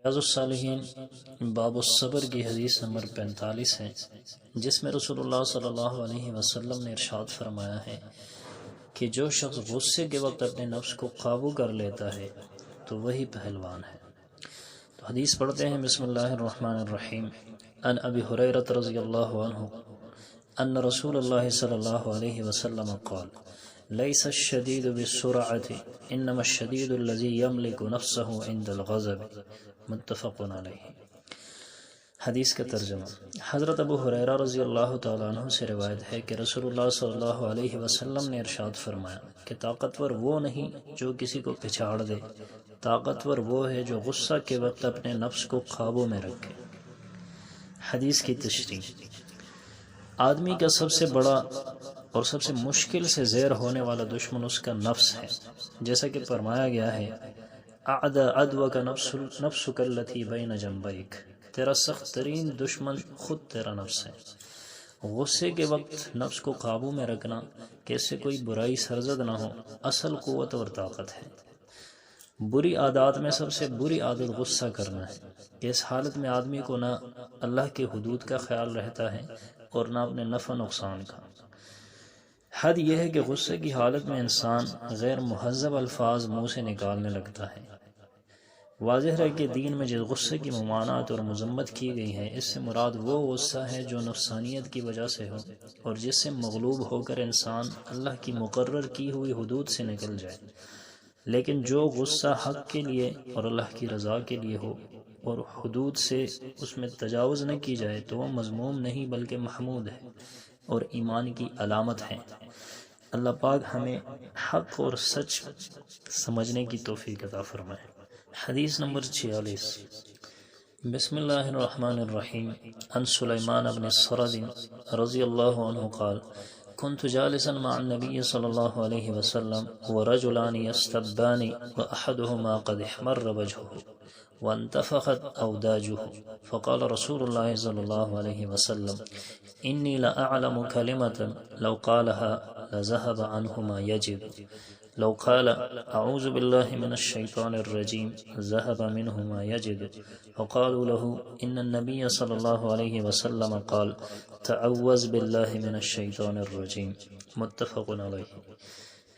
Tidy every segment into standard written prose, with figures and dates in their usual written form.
ریاض الصالحین باب الصبر کی حدیث نمبر 45 ہے، جس میں رسول اللہ صلی اللہ علیہ وسلم نے ارشاد فرمایا ہے کہ جو شخص غصے کے وقت اپنے نفس کو قابو کر لیتا ہے تو وہی پہلوان ہے۔ تو حدیث پڑھتے ہیں۔ بسم اللہ الرحمن الرحیم۔ ان ابی ہریرہ رضی اللہ عنہ ان رسول اللہ صلی اللہ علیہ وسلم قال لیس الشدید بالسرعۃ انما الشدید الذی یملک نفسہ عند الغضب، متفق علیہ۔ حدیث کا ترجمہ۔ حضرت ابو ہریرہ رضی اللہ تعالیٰ عنہ سے روایت ہے کہ رسول اللہ صلی اللہ علیہ وسلم نے ارشاد فرمایا کہ طاقتور وہ نہیں جو کسی کو پچھاڑ دے، طاقتور وہ ہے جو غصہ کے وقت اپنے نفس کو قابو میں رکھے۔ حدیث کی تشریح۔ آدمی کا سب سے بڑا اور سب سے مشکل سے زیر ہونے والا دشمن اس کا نفس ہے، جیسا کہ فرمایا گیا ہے عدوک نفسک التی بین جنبیک، تیرا سخت ترین دشمن خود تیرا نفس ہے۔ غصے کے وقت نفس کو قابو میں رکھنا کہ اس سے کوئی برائی سرزد نہ ہو، اصل قوت اور طاقت ہے۔ بری عادات میں سب سے بری عادت غصہ کرنا ہے کہ اس حالت میں آدمی کو نہ اللہ کے حدود کا خیال رہتا ہے اور نہ اپنے نفع نقصان کا۔ حد یہ ہے کہ غصے کی حالت میں انسان غیر مہذب الفاظ منہ سے نکالنے لگتا ہے۔ واضح ہے کہ دین میں جس غصے کی ممانعت اور مذمت کی گئی ہے، اس سے مراد وہ غصہ ہے جو نفسانیت کی وجہ سے ہو اور جس سے مغلوب ہو کر انسان اللہ کی مقرر کی ہوئی حدود سے نکل جائے۔ لیکن جو غصہ حق کے لیے اور اللہ کی رضا کے لیے ہو اور حدود سے اس میں تجاوز نہ کی جائے تو وہ مذموم نہیں بلکہ محمود ہے اور ایمان کی علامت ہے۔ اللہ پاک ہمیں حق اور سچ سمجھنے کی توفیق عطا فرمائے۔ حدیث نمبر 46۔ بسم اللہ الرحمن الرحیم۔ عن سلیمان بن سرد رضی اللہ عنہ قال كنت جالسا مع النبي صلى الله عليه وسلم ورجلان يستبان وأحدهما قد احمر وجهه وانتفخت أوداجه فقال رسول الله صلى الله عليه وسلم إني لأعلم كلمة لو قالها لذهب عنه ما يجد، لو قال أعوذ بالله من الشيطان الرجيم ذهب منه ما يجد، فقالوا له إن النبي صلى الله عليه وسلم قال تعوذ بالله من الشیطان الرجیم، متفق علیہ۔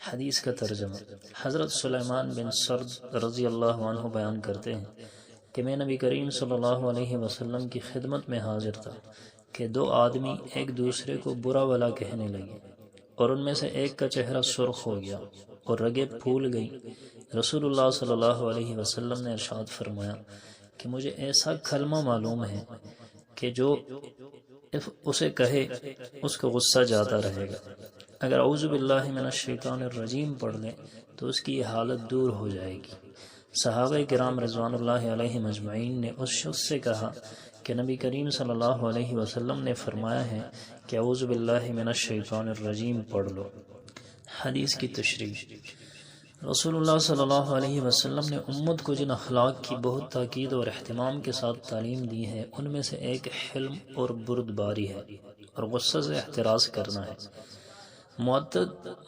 حدیث کا ترجمہ۔ حضرت سلیمان بن سرد رضی اللہ عنہ بیان کرتے ہیں کہ میں نبی کریم صلی اللہ علیہ وسلم کی خدمت میں حاضر تھا کہ دو آدمی ایک دوسرے کو برا بھلا کہنے لگے اور ان میں سے ایک کا چہرہ سرخ ہو گیا اور رگیں پھول گئی۔ رسول اللہ صلی اللہ علیہ وسلم نے ارشاد فرمایا کہ مجھے ایسا کلمہ معلوم ہے کہ جو اسے کہے اس کو غصہ جاتا رہے گا۔ اگر اعوذ باللہ من الشیطان الرجیم پڑھ لیں تو اس کی یہ حالت دور ہو جائے گی۔ صحابہ کرام رضوان اللہ علیہم اجمعین نے اس شخص سے کہا کہ نبی کریم صلی اللہ علیہ وسلم نے فرمایا ہے کہ اعوذ باللہ من الشیطان الرجیم پڑھ لو۔ حدیث کی تشریح۔ رسول اللہ صلی اللہ علیہ وسلم نے امت کو جن اخلاق کی بہت تاکید اور اہتمام کے ساتھ تعلیم دی ہے، ان میں سے ایک حلم اور بردباری ہے اور غصہ سے احتراز کرنا ہے۔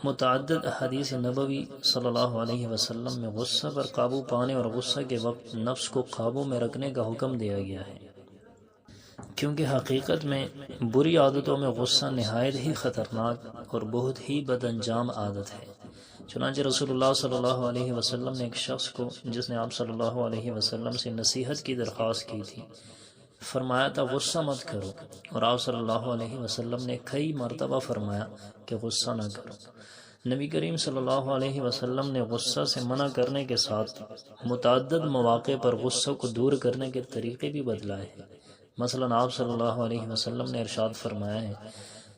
متعدد احادیث نبوی صلی اللہ علیہ وسلم میں غصہ پر قابو پانے اور غصہ کے وقت نفس کو قابو میں رکھنے کا حکم دیا گیا ہے، کیونکہ حقیقت میں بری عادتوں میں غصہ نہایت ہی خطرناک اور بہت ہی بد انجام عادت ہے۔ چنانچہ رسول اللہ صلی اللہ علیہ وسلم نے ایک شخص کو جس نے آپ صلی اللہ علیہ وسلم سے نصیحت کی درخواست کی تھی، فرمایا تھا غصہ مت کرو، اور آپ صلی اللہ علیہ وسلم نے کئی مرتبہ فرمایا کہ غصہ نہ کرو۔ نبی کریم صلی اللہ علیہ وسلم نے غصہ سے منع کرنے کے ساتھ متعدد مواقع پر غصہ کو دور کرنے کے طریقے بھی بدلائے ہیں۔ مثلا آپ صلی اللہ علیہ وسلم نے ارشاد فرمایا ہے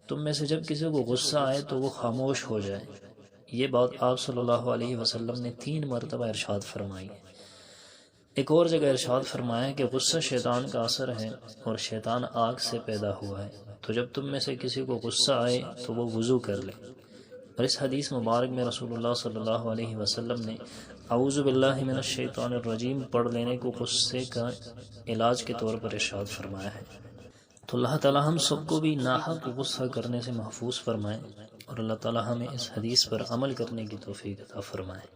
تم میں سے جب کسی کو غصہ آئے تو وہ خاموش ہو جائے۔ یہ بات آپ صلی اللہ علیہ وسلم نے 3 مرتبہ ارشاد فرمائی ہے۔ ایک اور جگہ ارشاد فرمایا کہ غصہ شیطان کا اثر ہے اور شیطان آگ سے پیدا ہوا ہے، تو جب تم میں سے کسی کو غصہ آئے تو وہ وضو کر لے۔ اور اس حدیث مبارک میں رسول اللہ صلی اللہ علیہ وسلم نے اعوذ باللہ من الشیطان الرجیم پڑھ لینے کو غصے کا علاج کے طور پر ارشاد فرمایا ہے۔ تو اللہ تعالی ہم سب کو بھی ناحق غصہ کرنے سے محفوظ فرمائے اور اللہ تعالی ہمیں اس حدیث پر عمل کرنے کی توفیق عطا فرمائے۔